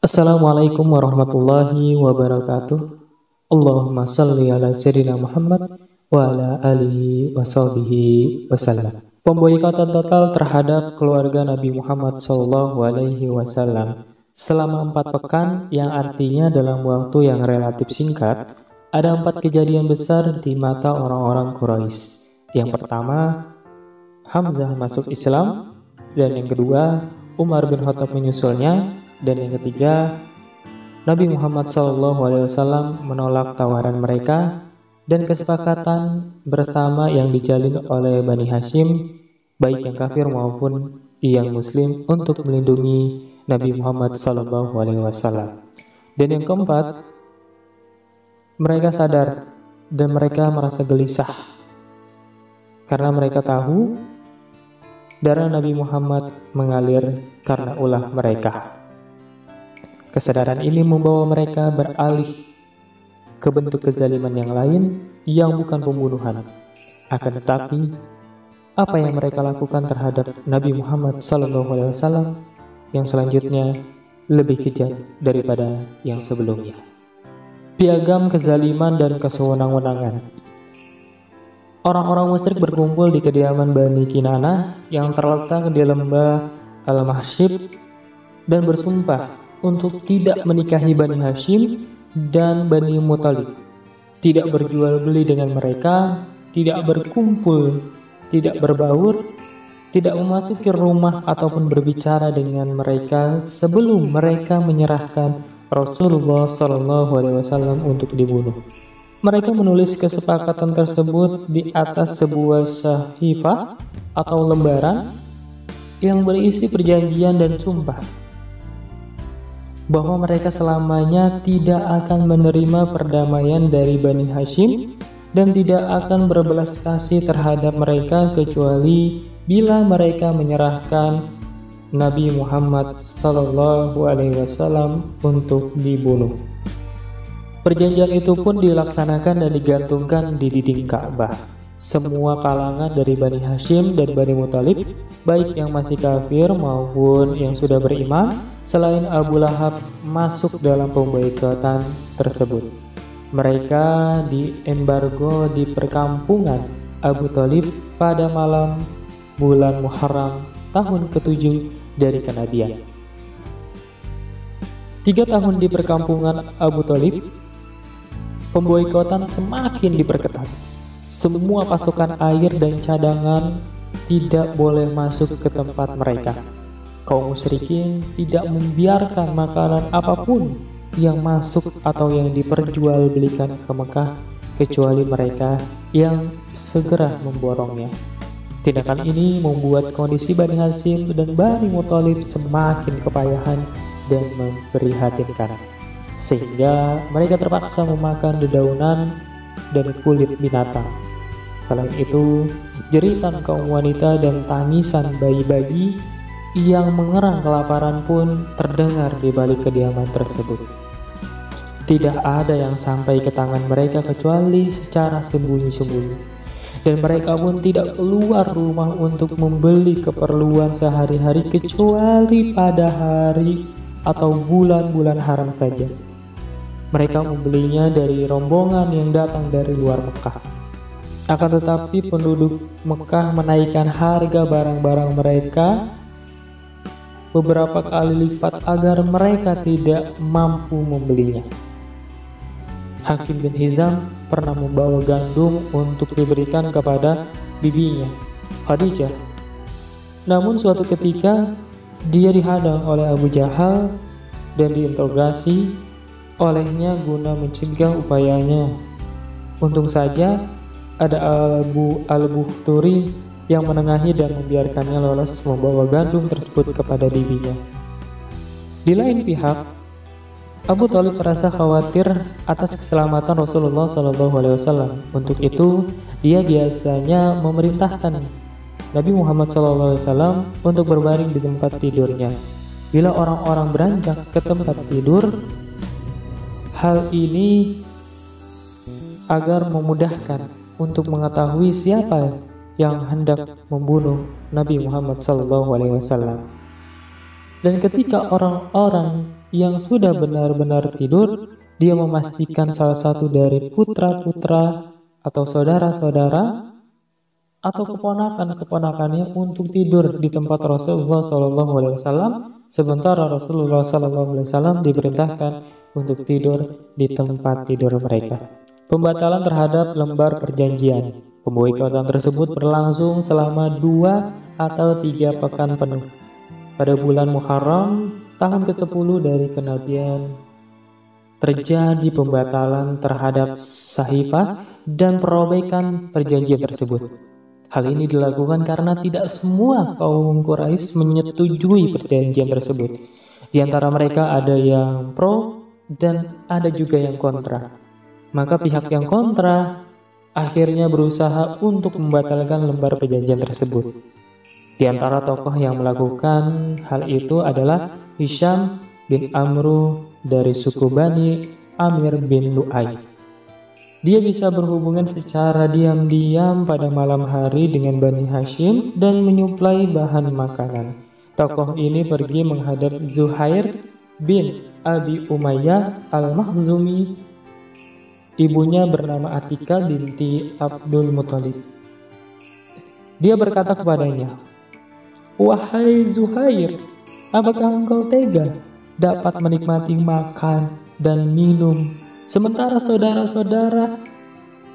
Assalamualaikum warahmatullahi wabarakatuh. Allahumma salli ala sayyidina Muhammad wa ala alihi wa sahbihi wasallam. Pemboikotan total terhadap keluarga Nabi Muhammad Sallallahu Alaihi Wasallam selama 4 pekan, yang artinya dalam waktu yang relatif singkat, ada 4 kejadian besar di mata orang-orang Quraisy. Yang pertama, Hamzah masuk Islam, dan yang kedua, Umar bin Khattab menyusulnya, dan yang ketiga, Nabi Muhammad SAW menolak tawaran mereka dan kesepakatan bersama yang dijalin oleh Bani Hashim, baik yang kafir maupun yang muslim, untuk melindungi Nabi Muhammad SAW. Dan yang keempat, mereka sadar dan mereka merasa gelisah karena mereka tahu darah Nabi Muhammad mengalir karena ulah mereka. Kesadaran ini membawa mereka beralih ke bentuk kezaliman yang lain yang bukan pembunuhan. Akan tetapi, apa yang mereka lakukan terhadap Nabi Muhammad SAW yang selanjutnya lebih kejam daripada yang sebelumnya. Piagam kezaliman dan kesewenang-wenangan. Orang-orang musyrik berkumpul di kediaman Bani Kinanah yang terletak di lembah Al-Mahsyib dan bersumpah untuk tidak menikahi Bani Hashim dan Bani Muthalib, tidak berjual beli dengan mereka, tidak berkumpul, tidak berbaur, tidak memasuki rumah ataupun berbicara dengan mereka sebelum mereka menyerahkan Rasulullah SAW untuk dibunuh. Mereka menulis kesepakatan tersebut di atas sebuah sahifah atau lembaran yang berisi perjanjian dan sumpah bahwa mereka selamanya tidak akan menerima perdamaian dari Bani Hashim dan tidak akan berbelas kasih terhadap mereka kecuali bila mereka menyerahkan Nabi Muhammad SAW untuk dibunuh. Perjanjian itu pun dilaksanakan dan digantungkan di dinding Ka'bah. Semua kalangan dari Bani Hashim dan Bani Muthalib, baik yang masih kafir maupun yang sudah beriman, selain Abu Lahab, masuk dalam pemboikotan tersebut. Mereka diembargo di perkampungan Abu Thalib pada malam bulan Muharram tahun ke-7 dari kenabian. 3 tahun di perkampungan Abu Thalib, pemboikotan semakin diperketat. Semua pasokan air dan cadangan tidak boleh masuk ke tempat mereka. Kaum musyrikin tidak membiarkan makanan apapun yang masuk atau yang diperjualbelikan ke Mekah kecuali mereka yang segera memborongnya. Tindakan ini membuat kondisi Bani Hashim dan Bani Muthalib semakin kepayahan dan memprihatinkan, sehingga mereka terpaksa memakan dedaunan dan kulit binatang. Selain itu, jeritan kaum wanita dan tangisan bayi-bayi yang mengerang kelaparan pun terdengar di balik kediaman tersebut. Tidak ada yang sampai ke tangan mereka kecuali secara sembunyi-sembunyi, dan mereka pun tidak keluar rumah untuk membeli keperluan sehari-hari kecuali pada hari atau bulan-bulan haram saja. Mereka membelinya dari rombongan yang datang dari luar Mekah. Akan tetapi penduduk Mekah menaikkan harga barang-barang mereka beberapa kali lipat agar mereka tidak mampu membelinya. Hakim bin Hizam pernah membawa gandum untuk diberikan kepada bibinya, Khadijah. Namun suatu ketika dia dihadang oleh Abu Jahal dan diinterogasi olehnya guna mencegah upayanya. Untung saja ada Abu al-Bukhturi yang menengahi dan membiarkannya lolos membawa gandum tersebut kepada bibinya. Di lain pihak, Abu Thalib merasa khawatir atas keselamatan Rasulullah SAW. Untuk itu, dia biasanya memerintahkan Nabi Muhammad SAW untuk berbaring di tempat tidurnya. Bila orang-orang beranjak ke tempat tidur, hal ini agar memudahkan untuk mengetahui siapa yang hendak membunuh Nabi Muhammad SAW. Dan ketika orang-orang yang sudah benar-benar tidur, dia memastikan salah satu dari putra-putra atau saudara-saudara atau keponakan-keponakannya untuk tidur di tempat Rasulullah SAW, sementara Rasulullah SAW diperintahkan untuk tidur di tempat tidur mereka. Pembatalan terhadap lembar perjanjian. Pemboikotan tersebut berlangsung selama 2 atau 3 pekan penuh. Pada bulan Muharram, tahun ke-10 dari kenabian, terjadi pembatalan terhadap sahifah dan perobekan perjanjian tersebut. Hal ini dilakukan karena tidak semua kaum Quraisy menyetujui perjanjian tersebut. Di antara mereka ada yang pro dan ada juga yang kontra. Maka pihak yang kontra akhirnya berusaha untuk membatalkan lembar perjanjian tersebut. Di antara tokoh yang melakukan hal itu adalah Hisham bin Amru dari suku Bani Amir bin Lu'ay. Dia bisa berhubungan secara diam-diam pada malam hari dengan Bani Hashim dan menyuplai bahan makanan. Tokoh ini pergi menghadap Zuhair bin Abi Umayyah al-Makhzumi. Ibunya bernama Atika binti Abdul Muthalib. Dia berkata kepadanya, "Wahai Zuhair, apakah engkau tega dapat menikmati makan dan minum, sementara saudara-saudara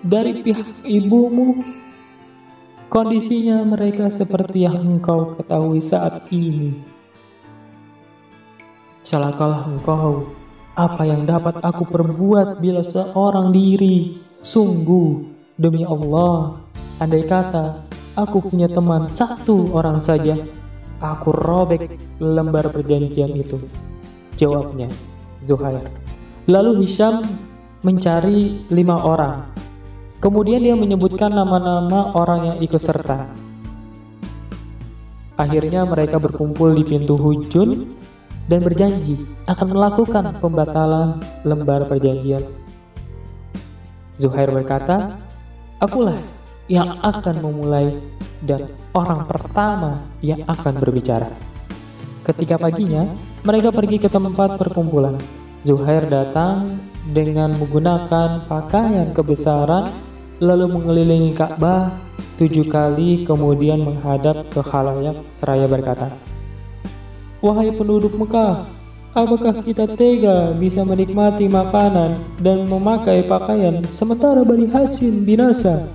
dari pihak ibumu, kondisinya mereka seperti yang engkau ketahui saat ini? Celakalah engkau, apa yang dapat aku perbuat bila seorang diri? Sungguh, demi Allah, andai kata aku punya teman satu orang saja, aku robek lembar perjanjian itu." Jawabnya Zuhair. Lalu Hisham mencari 5 orang. Kemudian dia menyebutkan nama-nama orang yang ikut serta. Akhirnya mereka berkumpul di pintu Hujun dan berjanji akan melakukan pembatalan lembar perjanjian. Zuhair berkata, "Akulah yang akan memulai dan orang pertama yang akan berbicara." Ketika paginya, mereka pergi ke tempat perkumpulan. Zuhair datang dengan menggunakan pakaian kebesaran, lalu mengelilingi Ka'bah 7 kali, kemudian menghadap ke khalayak seraya berkata, "Wahai penduduk Mekah, apakah kita tega bisa menikmati makanan dan memakai pakaian sementara Bani Hashim binasa?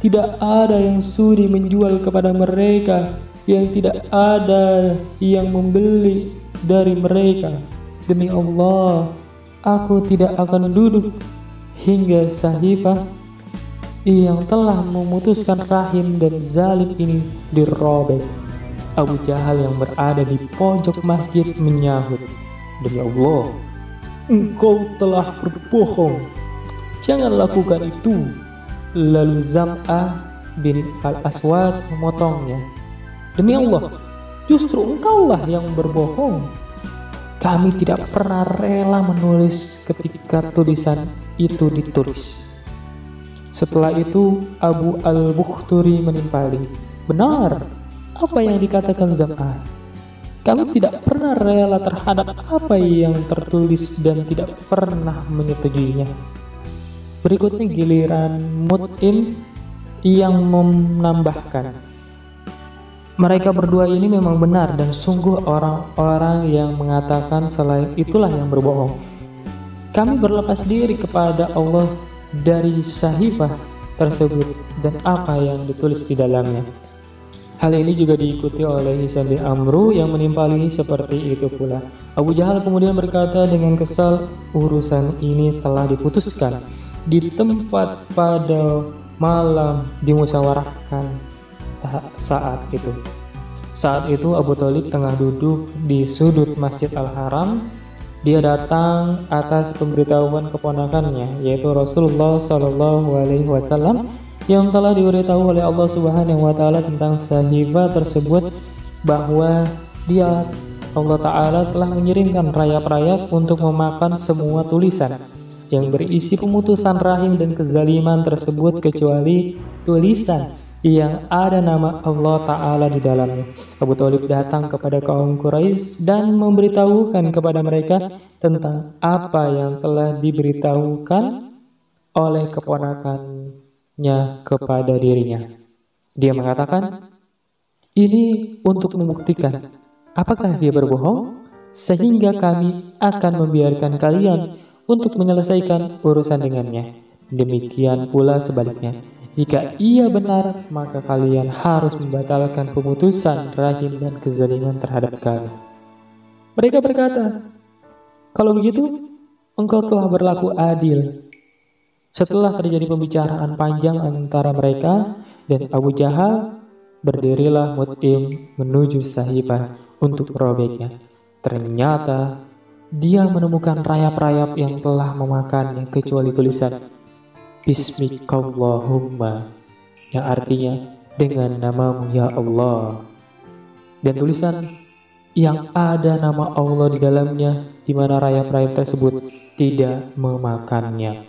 Tidak ada yang sudi menjual kepada mereka, yang tidak ada yang membeli dari mereka. Demi Allah, aku tidak akan duduk hingga sahifah yang telah memutuskan rahim dan zalim ini dirobek." Abu Jahal yang berada di pojok masjid menyahut, "Demi Allah, engkau telah berbohong. Jangan lakukan itu." Lalu Zam'ah bin Al-Aswad memotongnya, "Demi Allah, justru engkaulah yang berbohong. Kami tidak pernah rela menulis ketika tulisan itu ditulis." Setelah itu Abu Al-Bukhturi menimpali, "Benar apa yang dikatakan Zam'ah. Kami tidak pernah rela terhadap apa yang tertulis dan tidak pernah menyetujuinya." Berikutnya giliran Mut'im yang menambahkan, "Mereka berdua ini memang benar dan sungguh orang-orang yang mengatakan selain itulah yang berbohong. Kami berlepas diri kepada Allah dari sahifah tersebut dan apa yang ditulis di dalamnya." Hal ini juga diikuti oleh Hisham bin Amru yang menimpali seperti itu pula. Abu Jahal kemudian berkata dengan kesal, "Urusan ini telah diputuskan di tempat pada malam dimusyawarahkan saat itu." Saat itu Abu Thalib tengah duduk di sudut Masjid Al-Haram. Dia datang atas pemberitahuan keponakannya, yaitu Rasulullah SAW, yang telah diberitahu oleh Allah Subhanahu wa Ta'ala tentang sahifah tersebut, bahwa dia, Allah Ta'ala, telah mengirimkan rayap-rayap untuk memakan semua tulisan yang berisi pemutusan rahim dan kezaliman tersebut, kecuali tulisan yang ada nama Allah Ta'ala di dalamnya. Abu Thalib datang kepada kaum Quraisy dan memberitahukan kepada mereka tentang apa yang telah diberitahukan oleh keponakannya kepada dirinya. Dia mengatakan, ini untuk membuktikan apakah dia berbohong, sehingga kami akan membiarkan kalian untuk menyelesaikan urusan dengannya. Demikian pula sebaliknya, jika ia benar, maka kalian harus membatalkan pemutusan rahim dan kezaliman terhadap kami. Mereka berkata, kalau begitu, engkau telah berlaku adil. Setelah terjadi pembicaraan panjang antara mereka dan Abu Jahal, berdirilah Mut'im menuju Sahifah untuk merobeknya. Ternyata dia menemukan rayap-rayap yang telah memakannya kecuali tulisan Bismikallahumma, yang artinya dengan namamu ya Allah, dan tulisan yang ada nama Allah di dalamnya, di mana rayap-rayap tersebut tidak memakannya.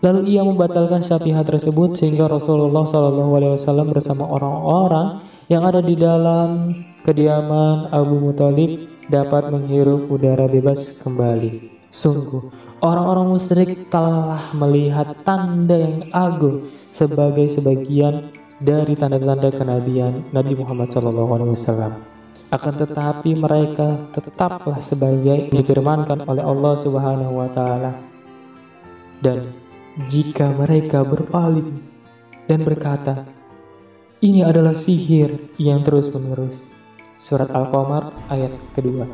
Lalu ia membatalkan syafihah tersebut sehingga Rasulullah SAW bersama orang-orang yang ada di dalam kediaman Abu Muthalib dapat menghirup udara bebas kembali. Sungguh, orang-orang musyrik telah melihat tanda yang agung sebagai sebagian dari tanda-tanda kenabian Nabi Muhammad SAW. Akan tetapi mereka tetaplah sebagai difirmankan oleh Allah Subhanahu wa Ta'ala. Dan jika mereka berpaling dan berkata, ini adalah sihir yang terus-menerus. Surat Al-Qamar ayat kedua.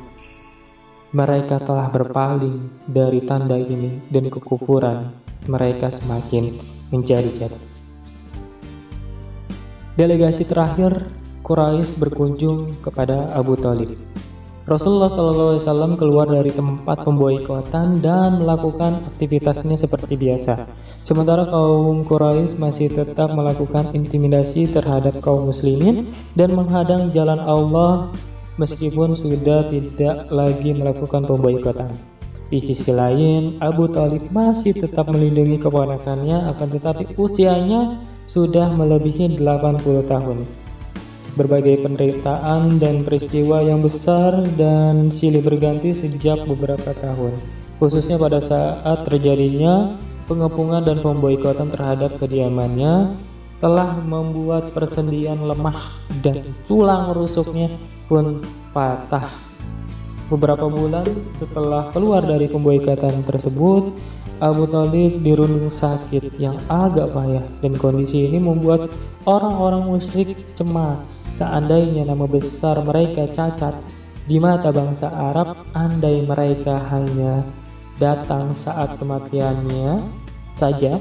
Mereka telah berpaling dari tanda ini dan kekufuran mereka semakin menjadi-jadi. Delegasi terakhir Quraisy berkunjung kepada Abu Thalib. Rasulullah SAW keluar dari tempat pemboikotan dan melakukan aktivitasnya seperti biasa. Sementara kaum Quraisy masih tetap melakukan intimidasi terhadap kaum muslimin dan menghadang jalan Allah meskipun sudah tidak lagi melakukan pemboikotan. Di sisi lain, Abu Thalib masih tetap melindungi keponakannya, akan tetapi usianya sudah melebihi 80 tahun. Berbagai penderitaan dan peristiwa yang besar dan silih berganti sejak beberapa tahun, khususnya pada saat terjadinya pengepungan dan pemboikotan terhadap kediamannya, telah membuat persendian lemah dan tulang rusuknya pun patah. Beberapa bulan setelah keluar dari pemboikotan tersebut, Abu Thalib dirundung sakit yang agak payah, dan kondisi ini membuat orang-orang musyrik cemas seandainya nama besar mereka cacat di mata bangsa Arab, andai mereka hanya datang saat kematiannya saja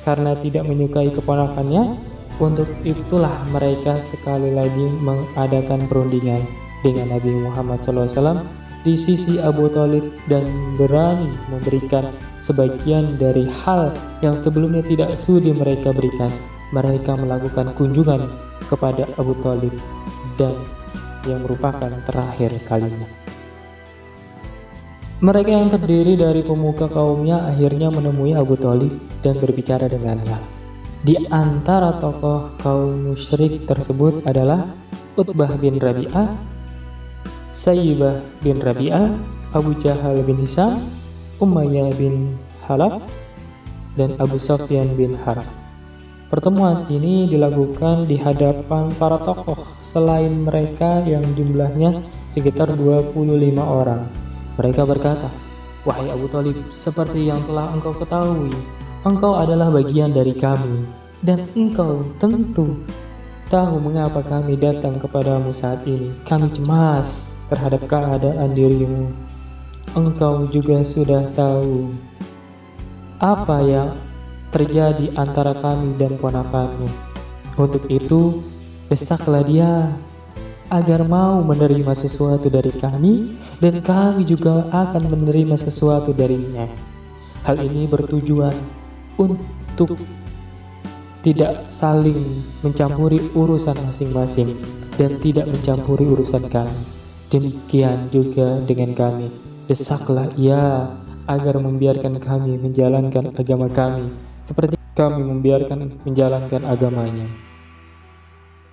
karena tidak menyukai keponakannya. Untuk itulah mereka sekali lagi mengadakan perundingan dengan Nabi Muhammad SAW di sisi Abu Thalib dan berani memberikan sebagian dari hal yang sebelumnya tidak sudi mereka berikan. Mereka melakukan kunjungan kepada Abu Thalib dan yang merupakan terakhir kalinya. Mereka yang terdiri dari pemuka kaumnya akhirnya menemui Abu Thalib dan berbicara dengannya. Di antara tokoh kaum musyrik tersebut adalah Utbah bin Rabi'ah, Sayyibah bin Rabi'ah, Abu Jahal bin Hisham, Umayyah bin Khalaf, dan Abu Sufyan bin Harb. Pertemuan ini dilakukan di hadapan para tokoh selain mereka yang jumlahnya sekitar 25 orang. Mereka berkata, "Wahai Abu Thalib, seperti yang telah engkau ketahui, engkau adalah bagian dari kami, dan engkau tentu tahu mengapa kami datang kepadamu saat ini. Kami cemas terhadap keadaan dirimu. Engkau juga sudah tahu apa yang terjadi antara kami dan ponakanmu. Untuk itu, desaklah dia agar mau menerima sesuatu dari kami, dan kami juga akan menerima sesuatu darinya. Hal ini bertujuan untuk tidak saling mencampuri urusan masing-masing dan tidak mencampuri urusan kami. Demikian juga dengan kami. Desaklah ia agar membiarkan kami menjalankan agama kami seperti kami membiarkan menjalankan agamanya."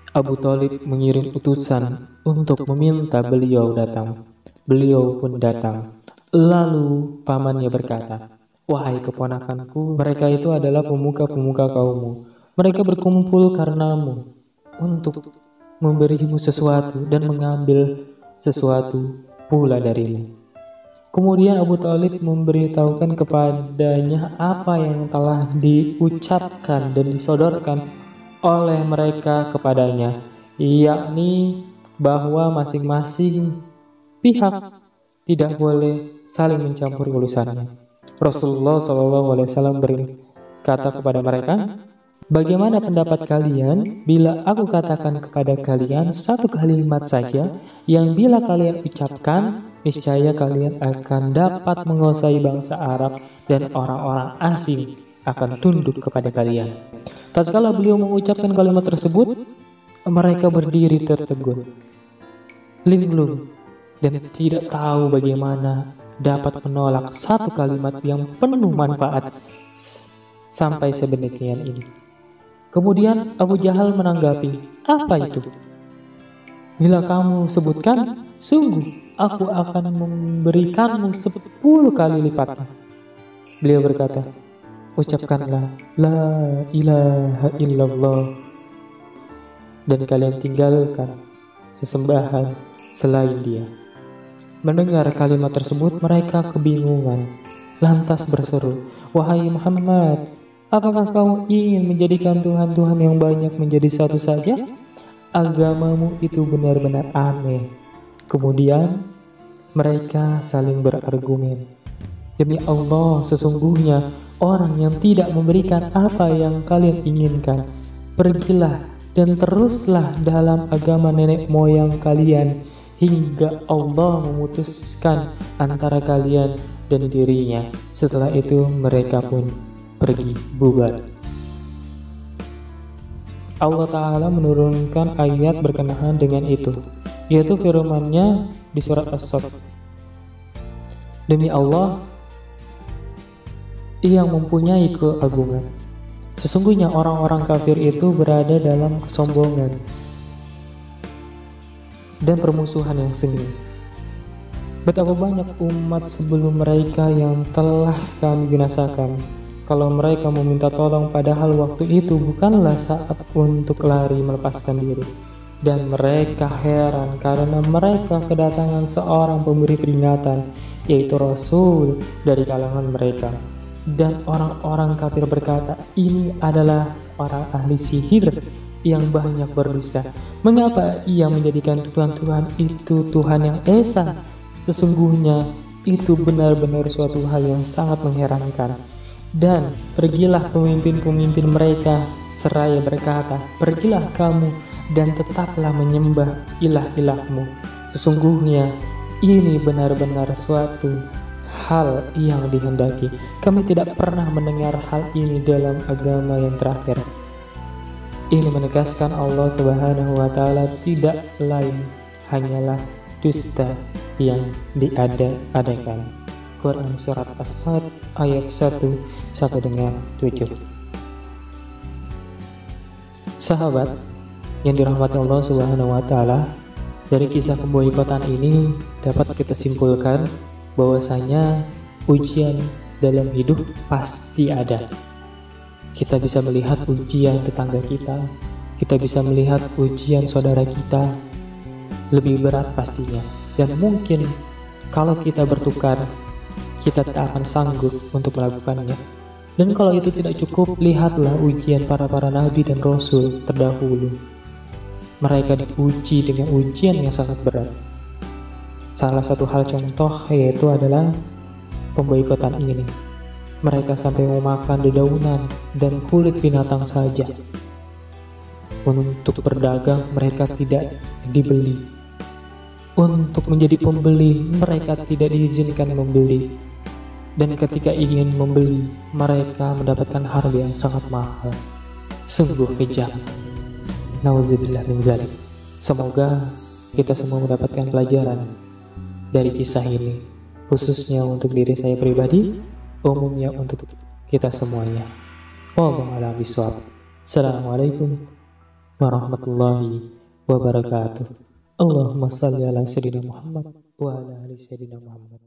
Abu Thalib mengirim utusan untuk meminta beliau datang. Beliau pun datang. Lalu pamannya berkata, "Wahai keponakanku, mereka itu adalah pemuka-pemuka kaummu. Mereka berkumpul karenamu untuk memberimu sesuatu dan mengambil sesuatu pula darimu." Kemudian Abu Thalib memberitahukan kepadanya apa yang telah diucapkan dan disodorkan oleh mereka kepadanya, yakni bahwa masing-masing pihak tidak boleh saling mencampur urusannya. Rasulullah SAW berkata kepada mereka, "Bagaimana pendapat kalian bila aku katakan kepada kalian satu kalimat saja yang bila kalian ucapkan, niscaya kalian akan dapat menguasai bangsa Arab dan orang-orang asing akan tunduk kepada kalian." Tatkala beliau mengucapkan kalimat tersebut, mereka berdiri tertegun, linglung, dan tidak tahu bagaimana dapat menolak satu kalimat yang penuh manfaat sampai sedemikian ini. Kemudian Abu Jahal menanggapi, "Apa itu? Bila kamu sebutkan, sungguh aku akan memberikanmu 10 kali lipatnya." Beliau berkata, "Ucapkanlah la ilaha illallah dan kalian tinggalkan sesembahan selain dia." Mendengar kalimat tersebut, mereka kebingungan, lantas berseru, "Wahai Muhammad, apakah kamu ingin menjadikan Tuhan-Tuhan yang banyak menjadi satu saja? Agamamu itu benar-benar aneh." Kemudian mereka saling berargumen, "Demi Allah, sesungguhnya orang yang tidak memberikan apa yang kalian inginkan, pergilah dan teruslah dalam agama nenek moyang kalian hingga Allah memutuskan antara kalian dan dirinya." Setelah itu mereka pun pergi bubar. Allah Ta'ala menurunkan ayat berkenaan dengan itu, yaitu firman-Nya di surat As-Saff, "Demi Allah yang mempunyai keagungan, sesungguhnya orang-orang kafir itu berada dalam kesombongan dan permusuhan yang sengit. Betapa banyak umat sebelum mereka yang telah kami binasakan. Kalau mereka meminta tolong padahal waktu itu bukanlah saat untuk lari melepaskan diri. Dan mereka heran karena mereka kedatangan seorang pemberi peringatan, yaitu Rasul dari kalangan mereka. Dan orang-orang kafir berkata, ini adalah seorang ahli sihir yang banyak berdusta. Mengapa ia menjadikan Tuhan-Tuhan itu Tuhan yang esa? Sesungguhnya itu benar-benar suatu hal yang sangat mengherankan." Dan pergilah pemimpin-pemimpin mereka seraya berkata, "Pergilah kamu dan tetaplah menyembah ilah-ilahmu. Sesungguhnya ini benar-benar suatu hal yang dihendaki. Kami tidak pernah mendengar hal ini dalam agama yang terakhir." Ini menegaskan Allah Subhanahu wa Ta'ala tidak lain hanyalah dusta yang diada-adakan. Quran surat As-Sad ayat 1 sampai dengan 7. Sahabat yang dirahmati Allah Subhanahu wa Ta'ala, dari kisah pemboikotan ini dapat kita simpulkan bahwasanya ujian dalam hidup pasti ada. Kita bisa melihat ujian tetangga kita bisa melihat ujian saudara kita, lebih berat pastinya. Dan mungkin kalau kita bertukar, kita tak akan sanggup untuk melakukannya. Dan kalau itu tidak cukup, lihatlah ujian para nabi dan rasul terdahulu. Mereka diuji dengan ujian yang sangat berat. Salah satu hal contoh yaitu adalah pemboikotan ini. Mereka sampai memakan dedaunan dan kulit binatang saja. Untuk berdagang mereka tidak dibeli. Untuk menjadi pembeli mereka tidak diizinkan membeli. Dan ketika ingin membeli mereka mendapatkan harga yang sangat mahal. Sungguh kejam. Nauzubillah min dzalik. Semoga kita semua mendapatkan pelajaran dari kisah ini, khususnya untuk diri saya pribadi, umumnya untuk kita semuanya. Wallahu a'lam bishawab. Assalamualaikum warahmatullahi wabarakatuh. Allahumma salli ala sayyidina Muhammad wa ala ali sayyidina Muhammad.